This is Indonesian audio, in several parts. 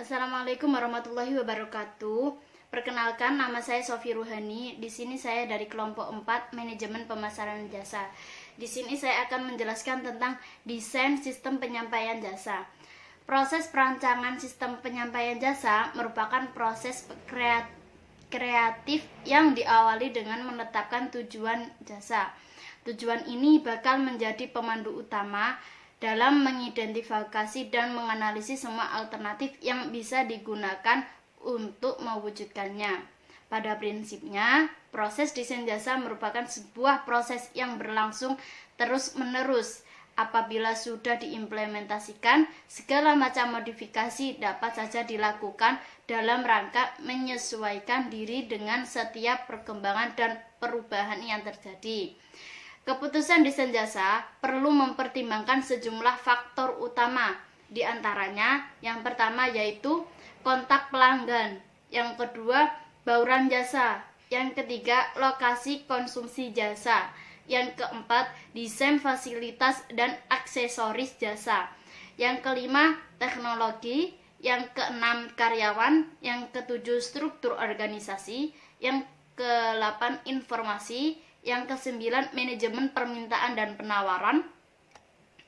Assalamualaikum warahmatullahi wabarakatuh. Perkenalkan, nama saya Sofi Ruhani. Di sini saya dari kelompok 4 Manajemen Pemasaran Jasa. Di sini saya akan menjelaskan tentang desain sistem penyampaian jasa. Proses perancangan sistem penyampaian jasa merupakan proses kreatif yang diawali dengan menetapkan tujuan jasa. Tujuan ini bakal menjadi pemandu utama dalam mengidentifikasi dan menganalisis semua alternatif yang bisa digunakan untuk mewujudkannya. Pada prinsipnya, proses desain jasa merupakan sebuah proses yang berlangsung terus-menerus. Apabila sudah diimplementasikan, segala macam modifikasi dapat saja dilakukan dalam rangka menyesuaikan diri dengan setiap perkembangan dan perubahan yang terjadi. Keputusan desain jasa perlu mempertimbangkan sejumlah faktor utama. Di antaranya, yang pertama yaitu kontak pelanggan, yang kedua bauran jasa, yang ketiga lokasi konsumsi jasa, yang keempat desain fasilitas dan aksesoris jasa, yang kelima teknologi, yang keenam karyawan, yang ketujuh struktur organisasi, yang ke-8 informasi, yang ke-9 manajemen permintaan dan penawaran,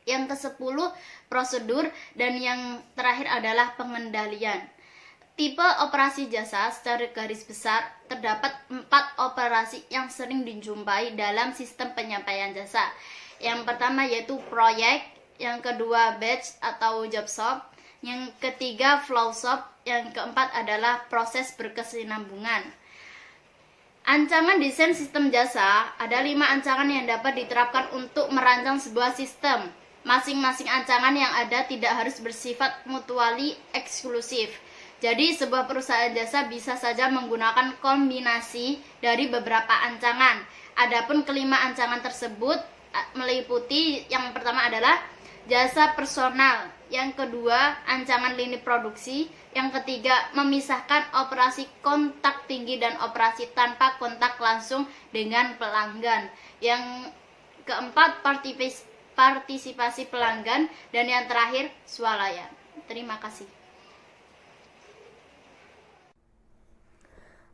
yang ke-10 prosedur, dan yang terakhir adalah pengendalian. Tipe operasi jasa secara garis besar terdapat 4 operasi yang sering dijumpai dalam sistem penyampaian jasa. Yang pertama yaitu proyek, yang kedua batch atau job shop, yang ketiga flow shop, yang keempat adalah proses berkesinambungan. Ancangan desain sistem jasa, ada 5 ancangan yang dapat diterapkan untuk merancang sebuah sistem. Masing-masing ancangan yang ada tidak harus bersifat mutually eksklusif. Jadi sebuah perusahaan jasa bisa saja menggunakan kombinasi dari beberapa ancangan. Adapun kelima ancangan tersebut meliputi yang pertama adalah jasa personal, yang kedua ancangan lini produksi, yang ketiga memisahkan operasi kontak tinggi dan operasi tanpa kontak langsung dengan pelanggan, yang keempat partisipasi pelanggan, dan yang terakhir swalayan. Terima kasih.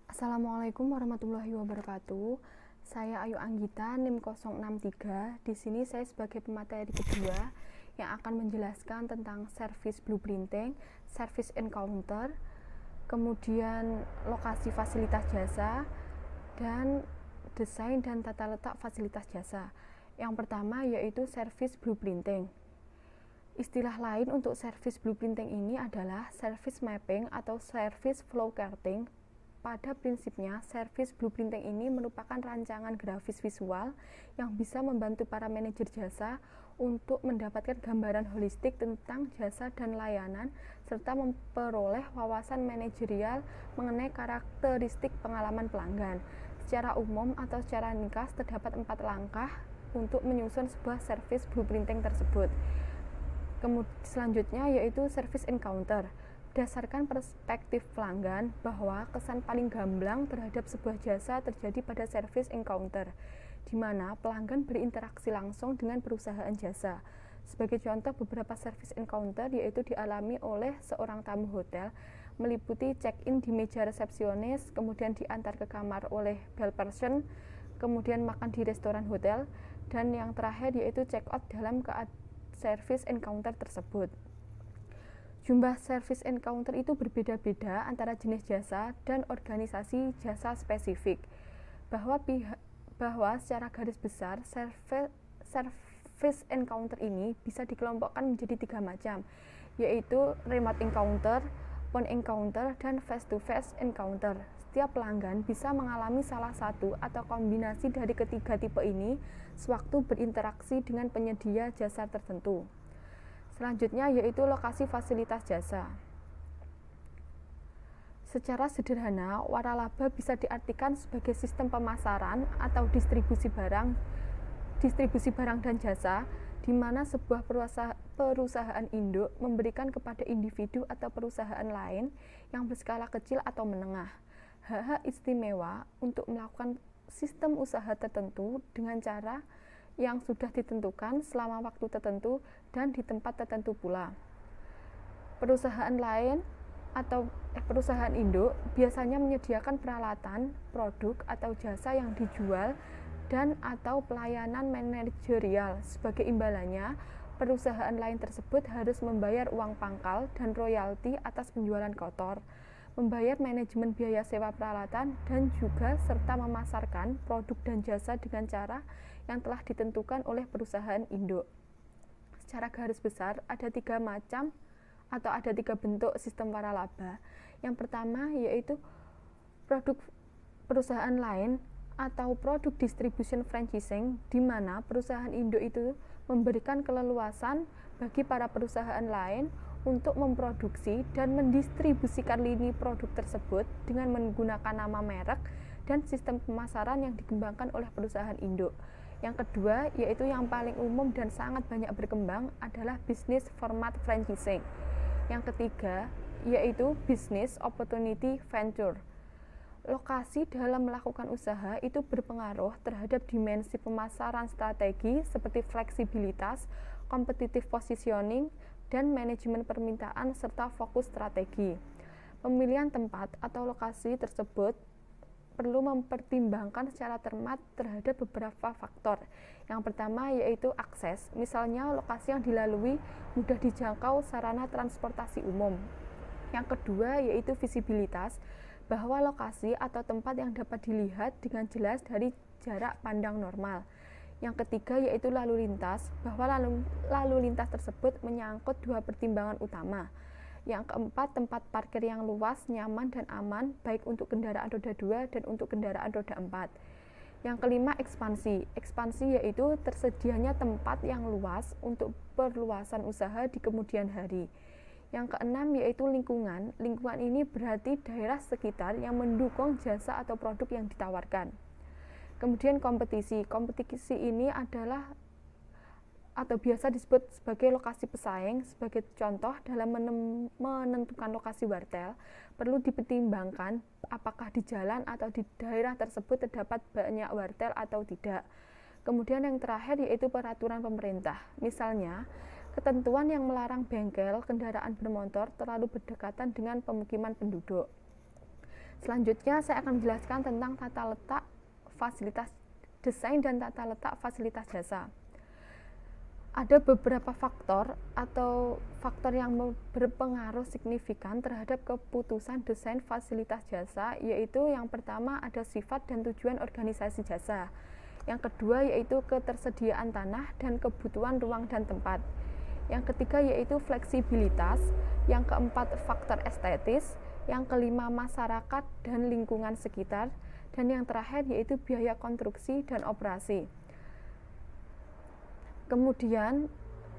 Assalamualaikum warahmatullahi wabarakatuh. Saya Ayu Anggita, NIM 063. Di sini saya sebagai pemateri kedua yang akan menjelaskan tentang service blueprinting, service encounter, kemudian lokasi fasilitas jasa, dan desain dan tata letak fasilitas jasa. Yang pertama yaitu service blueprinting. Istilah lain untuk service blueprinting ini adalah service mapping atau service flow charting. Pada prinsipnya, service blueprinting ini merupakan rancangan grafis visual yang bisa membantu para manajer jasa untuk mendapatkan gambaran holistik tentang jasa dan layanan, serta memperoleh wawasan manajerial mengenai karakteristik pengalaman pelanggan. Secara umum atau secara ringkas, terdapat 4 langkah untuk menyusun sebuah service blueprinting tersebut. Kemudian selanjutnya yaitu service encounter. Berdasarkan perspektif pelanggan, bahwa kesan paling gamblang terhadap sebuah jasa terjadi pada service encounter, di mana pelanggan berinteraksi langsung dengan perusahaan jasa. Sebagai contoh, beberapa service encounter yaitu dialami oleh seorang tamu hotel, meliputi check-in di meja resepsionis, kemudian diantar ke kamar oleh bellperson, kemudian makan di restoran hotel, dan yang terakhir yaitu check-out dalam service encounter tersebut. Jumlah service encounter itu berbeda-beda antara jenis jasa dan organisasi jasa spesifik. Bahwa secara garis besar service encounter ini bisa dikelompokkan menjadi 3 macam, yaitu remote encounter, phone encounter, dan face-to-face encounter. Setiap pelanggan bisa mengalami salah satu atau kombinasi dari ketiga tipe ini sewaktu berinteraksi dengan penyedia jasa tertentu. Selanjutnya yaitu lokasi fasilitas jasa. Secara sederhana, waralaba bisa diartikan sebagai sistem pemasaran atau distribusi barang dan jasa, di mana sebuah perusahaan induk memberikan kepada individu atau perusahaan lain yang berskala kecil atau menengah hak-hak istimewa untuk melakukan sistem usaha tertentu dengan cara yang sudah ditentukan selama waktu tertentu dan di tempat tertentu pula. Perusahaan lain atau perusahaan induk biasanya menyediakan peralatan, produk, atau jasa yang dijual dan atau pelayanan manajerial. Sebagai imbalannya, perusahaan lain tersebut harus membayar uang pangkal dan royalti atas penjualan kotor, membayar manajemen biaya sewa peralatan, dan juga serta memasarkan produk dan jasa dengan cara yang telah ditentukan oleh perusahaan induk. Secara garis besar, ada 3 macam atau ada 3 bentuk sistem waralaba. Yang pertama yaitu produk perusahaan lain atau produk distribution franchising, di mana perusahaan induk itu memberikan keleluasan bagi para perusahaan lain untuk memproduksi dan mendistribusikan lini produk tersebut dengan menggunakan nama merek dan sistem pemasaran yang dikembangkan oleh perusahaan induk. Yang kedua, yaitu yang paling umum dan sangat banyak berkembang adalah bisnis format franchising. Yang ketiga, yaitu business opportunity venture. Lokasi dalam melakukan usaha itu berpengaruh terhadap dimensi pemasaran strategi seperti fleksibilitas, competitive positioning, dan manajemen permintaan serta fokus strategi. Pemilihan tempat atau lokasi tersebut perlu mempertimbangkan secara cermat terhadap beberapa faktor. Yang pertama yaitu akses, misalnya lokasi yang dilalui mudah dijangkau sarana transportasi umum. Yang kedua yaitu visibilitas, bahwa lokasi atau tempat yang dapat dilihat dengan jelas dari jarak pandang normal. Yang ketiga yaitu lalu lintas, bahwa lalu lintas tersebut menyangkut 2 pertimbangan utama. Yang keempat, tempat parkir yang luas, nyaman, dan aman, baik untuk kendaraan roda 2 dan untuk kendaraan roda 4. Yang kelima, ekspansi. Ekspansi yaitu tersedianya tempat yang luas untuk perluasan usaha di kemudian hari. Yang keenam yaitu lingkungan. Lingkungan ini berarti daerah sekitar yang mendukung jasa atau produk yang ditawarkan. Kemudian kompetisi. Kompetisi ini adalah atau biasa disebut sebagai lokasi pesaing. Sebagai contoh, dalam menentukan lokasi wartel, perlu dipertimbangkan apakah di jalan atau di daerah tersebut terdapat banyak wartel atau tidak. Kemudian yang terakhir yaitu peraturan pemerintah. Misalnya, ketentuan yang melarang bengkel kendaraan bermotor terlalu berdekatan dengan pemukiman penduduk. Selanjutnya saya akan menjelaskan tentang tata letak fasilitas desain dan tata letak fasilitas jasa. Ada beberapa faktor atau faktor yang berpengaruh signifikan terhadap keputusan desain fasilitas jasa, yaitu yang pertama ada sifat dan tujuan organisasi jasa. Yang kedua yaitu ketersediaan tanah dan kebutuhan ruang dan tempat. Yang ketiga yaitu fleksibilitas, yang keempat faktor estetis, yang kelima masyarakat dan lingkungan sekitar, dan yang terakhir yaitu biaya konstruksi dan operasi. Kemudian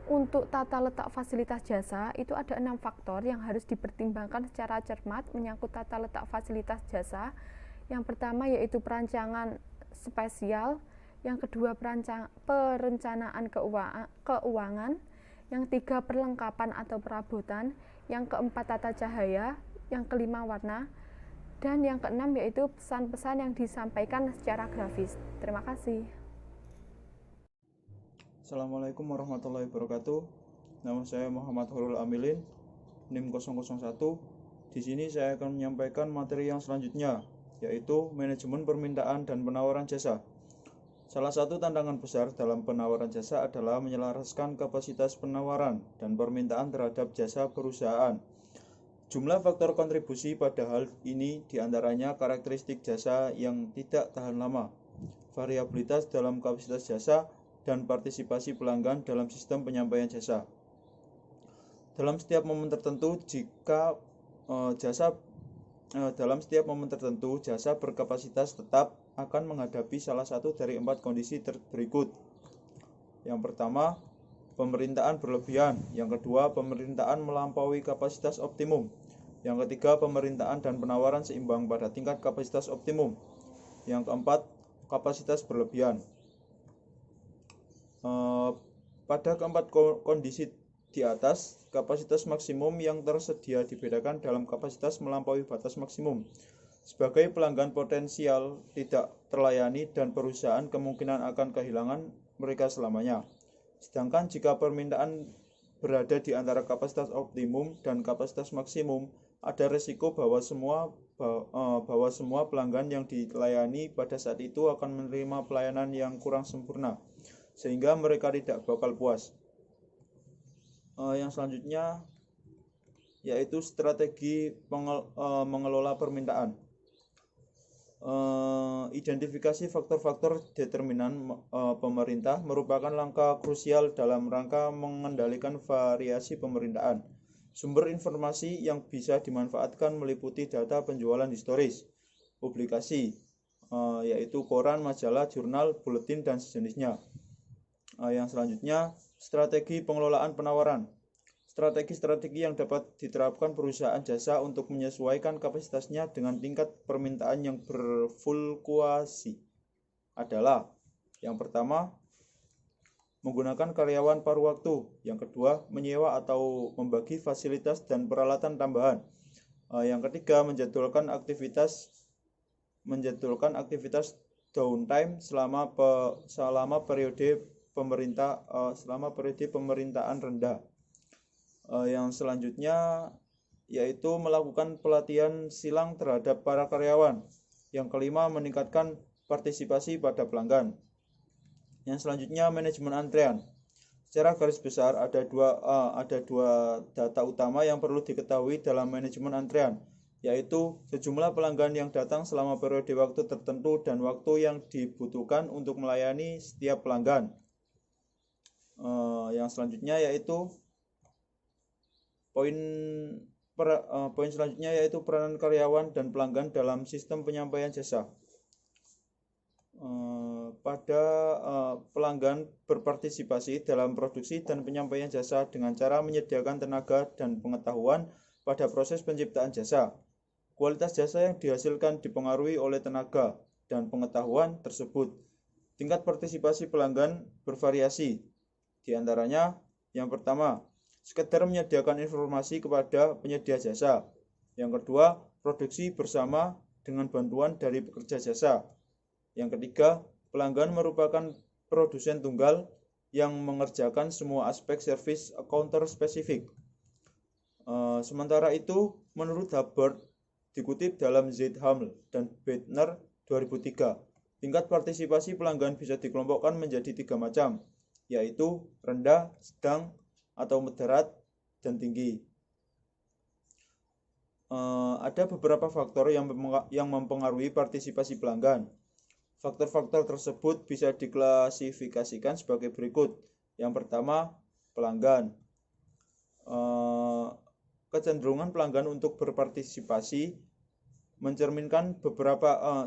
untuk tata letak fasilitas jasa itu ada 6 faktor yang harus dipertimbangkan secara cermat menyangkut tata letak fasilitas jasa. Yang pertama yaitu perancangan spasial, yang kedua perencanaan keuangan, yang tiga perlengkapan atau perabotan, yang keempat tata cahaya, yang kelima warna, dan yang keenam yaitu pesan-pesan yang disampaikan secara grafis. Terima kasih. Assalamualaikum warahmatullahi wabarakatuh. Nama saya Muhammad Hurul Amilin, NIM 001. Di sini saya akan menyampaikan materi yang selanjutnya, yaitu manajemen permintaan dan penawaran jasa. Salah satu tantangan besar dalam penawaran jasa adalah menyelaraskan kapasitas penawaran dan permintaan terhadap jasa perusahaan. Jumlah faktor kontribusi pada hal ini diantaranya karakteristik jasa yang tidak tahan lama, variabilitas dalam kapasitas jasa, dan partisipasi pelanggan dalam sistem penyampaian jasa. Dalam setiap momen tertentu, jasa berkapasitas tetap akan menghadapi salah satu dari 4 kondisi berikut. Yang pertama, pemerintahan berlebihan. Yang kedua, pemerintahan melampaui kapasitas optimum. Yang ketiga, pemerintahan dan penawaran seimbang pada tingkat kapasitas optimum. Yang keempat, kapasitas berlebihan. Pada keempat kondisi di atas, kapasitas maksimum yang tersedia dibedakan dalam kapasitas melampaui batas maksimum. Sebagai pelanggan potensial tidak terlayani dan perusahaan kemungkinan akan kehilangan mereka selamanya. Sedangkan jika permintaan berada di antara kapasitas optimum dan kapasitas maksimum, ada risiko bahwa semua pelanggan yang dilayani pada saat itu akan menerima pelayanan yang kurang sempurna, sehingga mereka tidak bakal puas. Yang selanjutnya yaitu strategi mengelola permintaan. Identifikasi faktor-faktor determinan pemerintah merupakan langkah krusial dalam rangka mengendalikan variasi pemerintahan. Sumber informasi yang bisa dimanfaatkan meliputi data penjualan historis, publikasi, yaitu koran, majalah, jurnal, buletin, dan sejenisnya. Yang selanjutnya, strategi pengelolaan penawaran. Strategi-strategi yang dapat diterapkan perusahaan jasa untuk menyesuaikan kapasitasnya dengan tingkat permintaan yang berfluktuasi adalah: yang pertama, menggunakan karyawan paruh waktu; yang kedua, menyewa atau membagi fasilitas dan peralatan tambahan; yang ketiga, menjadwalkan aktivitas downtime selama periode pemerintahan rendah. Yang selanjutnya yaitu melakukan pelatihan silang terhadap para karyawan. Yang kelima, meningkatkan partisipasi pada pelanggan. Yang selanjutnya, manajemen antrean. Secara garis besar ada dua data utama yang perlu diketahui dalam manajemen antrean, yaitu sejumlah pelanggan yang datang selama periode waktu tertentu dan waktu yang dibutuhkan untuk melayani setiap pelanggan. Yang selanjutnya yaitu Poin selanjutnya yaitu peranan karyawan dan pelanggan dalam sistem penyampaian jasa. Pelanggan berpartisipasi dalam produksi dan penyampaian jasa dengan cara menyediakan tenaga dan pengetahuan pada proses penciptaan jasa. Kualitas jasa yang dihasilkan dipengaruhi oleh tenaga dan pengetahuan tersebut. Tingkat partisipasi pelanggan bervariasi. Di antaranya, yang pertama, sekedar menyediakan informasi kepada penyedia jasa. Yang kedua, produksi bersama dengan bantuan dari pekerja jasa. Yang ketiga, pelanggan merupakan produsen tunggal yang mengerjakan semua aspek service counter spesifik. Sementara itu, menurut Hubbard, dikutip dalam Zeithaml dan Bettner 2003, tingkat partisipasi pelanggan bisa dikelompokkan menjadi 3 macam, yaitu rendah, sedang, atau moderat, dan tinggi. Ada beberapa faktor yang mempengaruhi partisipasi pelanggan. Faktor-faktor tersebut bisa diklasifikasikan sebagai berikut. Yang pertama, pelanggan. Kecenderungan pelanggan untuk berpartisipasi mencerminkan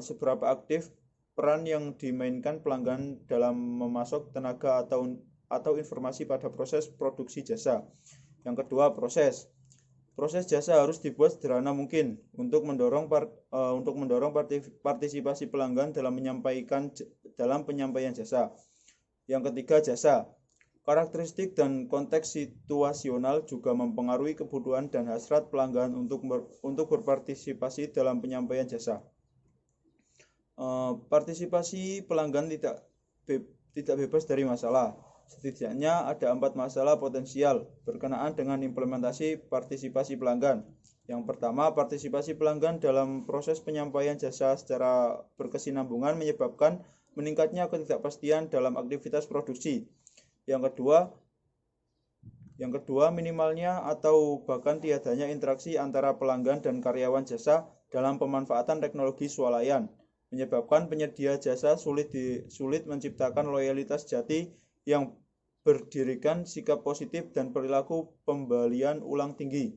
seberapa aktif peran yang dimainkan pelanggan dalam memasok tenaga atau informasi pada proses produksi jasa. Yang kedua, proses jasa harus dibuat sederhana mungkin untuk mendorong partisipasi pelanggan dalam penyampaian jasa. Yang ketiga, jasa. Karakteristik dan konteks situasional juga mempengaruhi kebutuhan dan hasrat pelanggan untuk berpartisipasi dalam penyampaian jasa. Partisipasi pelanggan tidak bebas dari masalah. Setidaknya ada 4 masalah potensial berkenaan dengan implementasi partisipasi pelanggan. Yang pertama, partisipasi pelanggan dalam proses penyampaian jasa secara berkesinambungan menyebabkan meningkatnya ketidakpastian dalam aktivitas produksi. Yang kedua, minimalnya atau bahkan tiadanya interaksi antara pelanggan dan karyawan jasa dalam pemanfaatan teknologi swalayan, menyebabkan penyedia jasa sulit menciptakan loyalitas jati yang berdirikan sikap positif dan perilaku pembelian ulang tinggi.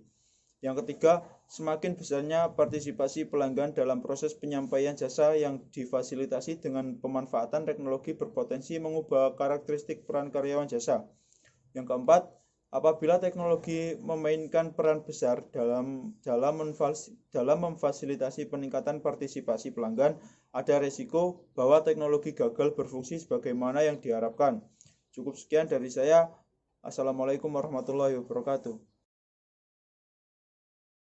Yang ketiga, semakin besarnya partisipasi pelanggan dalam proses penyampaian jasa yang difasilitasi dengan pemanfaatan teknologi berpotensi mengubah karakteristik peran karyawan jasa. Yang keempat, apabila teknologi memainkan peran besar dalam memfasilitasi peningkatan partisipasi pelanggan, ada risiko bahwa teknologi gagal berfungsi sebagaimana yang diharapkan. Cukup sekian dari saya. Assalamualaikum warahmatullahi wabarakatuh.